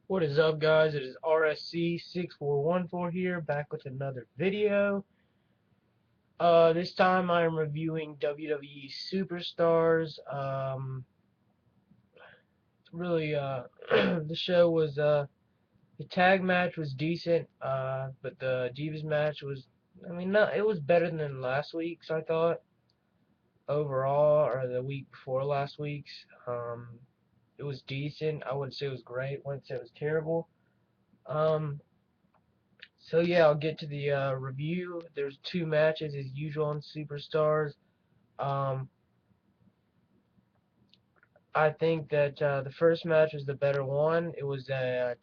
What is up, guys? It is RSC6414 here, back with another video. This time I am reviewing WWE Superstars. Really, the show was, the tag match was decent, but the Divas match was, no, it was better than last week's, I thought, overall, or the week before last week's. It was decent. I wouldn't say it was great. I wouldn't say it was terrible. Um, So yeah, I'll get to the review. There's two matches as usual on Superstars. Um, I think that the first match was the better one. It was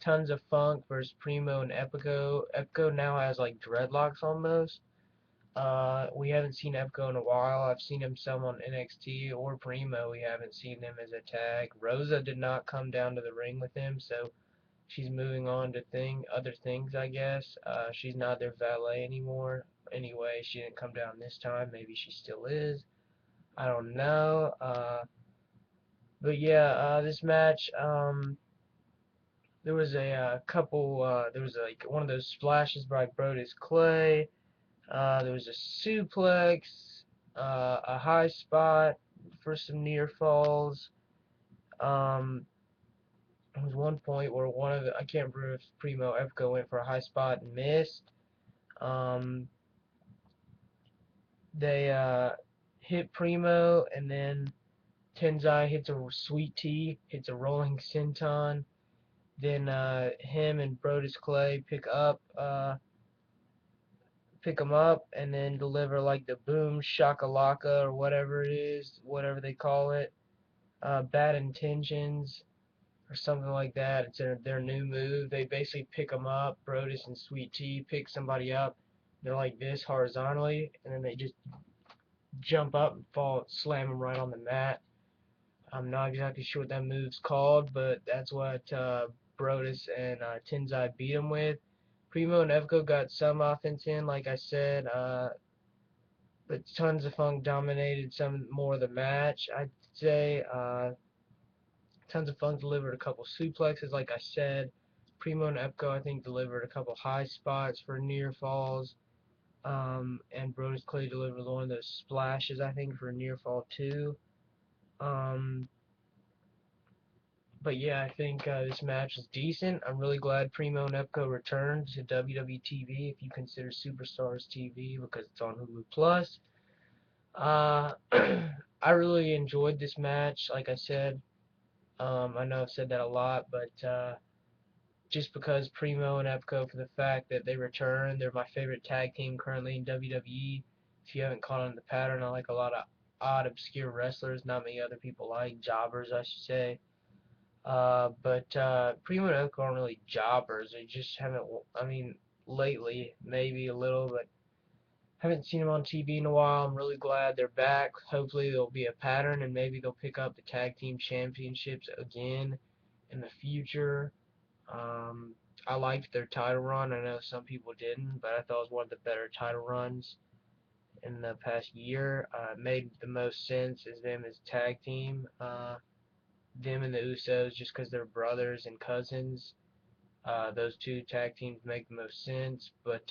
Tons of Funk versus Primo and Epico. Epico now has like dreadlocks almost. We haven't seen Epico in a while. I've seen him some on NXT or Primo. We haven't seen them as a tag. Rosa did not come down to the ring with him, so she's moving on to other things, I guess. She's not their valet anymore. Anyway, she didn't come down this time. Maybe she still is. I don't know. But yeah, this match, there was a couple. There was like one of those splashes by Brodus Clay. There was a suplex, a high spot for some near falls. Um, there was one point where I can't remember if Primo Epico went for a high spot and missed. Um, they hit Primo, and then Tenzai hits a sweet tea, hits a rolling senton. Then him and Brodus Clay pick him up, and then deliver like the boom shakalaka or whatever it is, whatever they call it. Bad intentions or something like that. It's their new move. They basically pick them up. Brodus and Sweet Tea pick somebody up. They're like this horizontally, and then they just jump up and fall, slam them right on the mat. I'm not exactly sure what that move's called, but that's what Brodus and Tenzai beat him with. Primo and Evko got some offense in, like I said, but Tons of Funk dominated some more of the match, I'd say. Tons of Funk delivered a couple suplexes, like I said. Primo and Epco, I think, delivered a couple high spots for near falls. And Brodus Clay delivered one of those splashes, I think, for a near fall too. Um, but yeah, I think this match is decent. I'm really glad Primo and Epco returned to WWE TV, if you consider Superstars TV, because it's on Hulu Plus. Uh, I really enjoyed this match. Like I said, I know I've said that a lot, but just because Primo and Epco, for the fact that they return, they're my favorite tag team currently in WWE. If you haven't caught on the pattern, I like a lot of odd, obscure wrestlers, not many other people like, jobbers, I should say. But Primo and Elko aren't really jobbers. They just haven't. Lately maybe a little, but haven't seen them on TV in a while. I'm really glad they're back. Hopefully there'll be a pattern, and maybe they'll pick up the tag team championships again in the future. Um, I liked their title run. I know some people didn't, but I thought it was one of the better title runs in the past year. It made the most sense as them as tag team. Them and the Usos, just because they're brothers and cousins. Those two tag teams make the most sense. But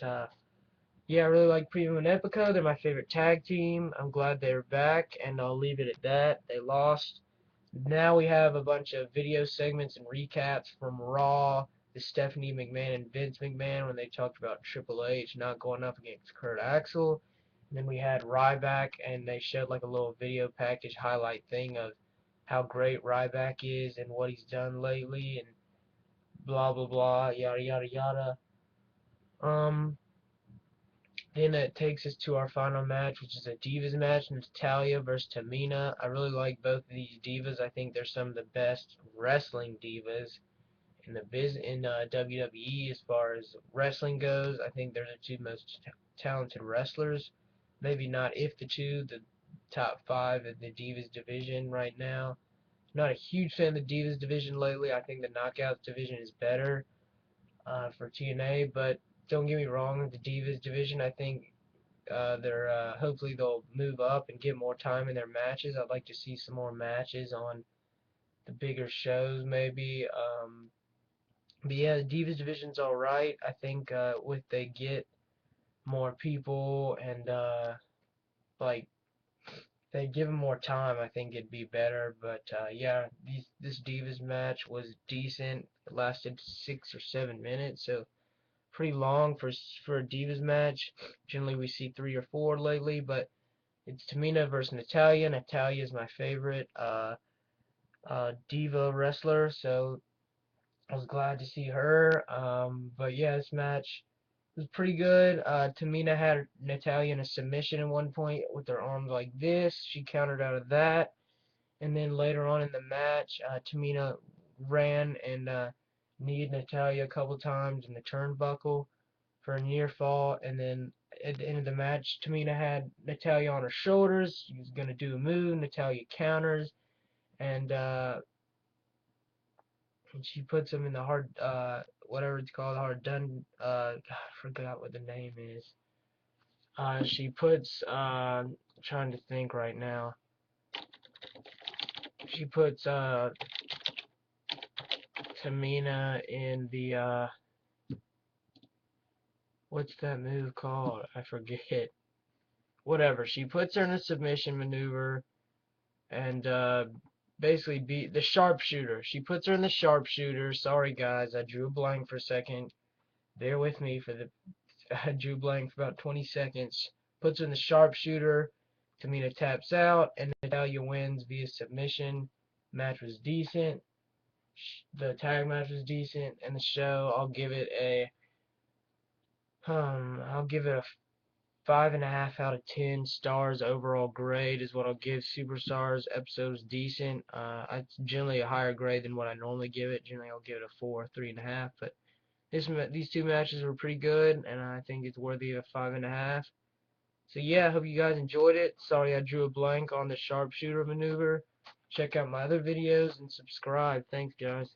yeah, I really like Primo and Epico. They're my favorite tag team. I'm glad they're back, and I'll leave it at that. They lost. Now we have a bunch of video segments and recaps from Raw, the Stephanie McMahon and Vince McMahon when they talked about Triple H not going up against Kurt Axel. And then we had Ryback, and they showed like a little video package highlight thing of how great Ryback is and what he's done lately and blah blah blah, yada yada yada. Um, then it takes us to our final match, which is a Divas match, Natalya versus Tamina. I really like both of these Divas. I think they're some of the best wrestling Divas in WWE as far as wrestling goes. I think they're the two most talented wrestlers. Maybe not if the top five of the Divas division right now. Not a huge fan of the Divas division lately. I think the Knockouts division is better for TNA, but don't get me wrong, the Divas division, I think they're hopefully they'll move up and get more time in their matches. I'd like to see some more matches on the bigger shows, maybe. But yeah, the Divas division's alright. I think with they get more people and like they give them more time, I think it'd be better. But yeah, this Divas match was decent. It lasted 6 or 7 minutes, so pretty long for a Divas match. Generally, we see 3 or 4 lately, but it's Tamina versus Natalya. Natalya is my favorite diva wrestler, so I was glad to see her. But yeah, this match was pretty good. Tamina had Natalya in a submission at one point with her arms like this. She countered out of that. And then later on in the match, Tamina ran and kneed Natalya a couple times in the turnbuckle for a near fall. And then at the end of the match, Tamina had Natalya on her shoulders. She was going to do a move. Natalya counters. And she puts him in the hard, whatever it's called, hard done, God, I forgot what the name is. She puts, trying to think right now. She puts, Tamina in the, what's that move called? I forget. Whatever. She puts her in a submission maneuver and, basically beat the sharpshooter. She puts her in the sharpshooter. Sorry guys, I drew a blank for a second. Bear with me for the I drew blank for about 20 seconds. Puts her in the sharpshooter. Tamina taps out, and Natalya wins via submission. Match was decent. The tag match was decent, and the show I'll give it a 5.5 out of 10 stars. Overall grade is what I'll give Superstars. Episode was decent. It's generally a higher grade than what I normally give it. Generally, I'll give it a 4, 3.5, but these two matches were pretty good, and I think it's worthy of a 5.5. So yeah, I hope you guys enjoyed it. Sorry I drew a blank on the sharpshooter maneuver. Check out my other videos and subscribe. Thanks, guys.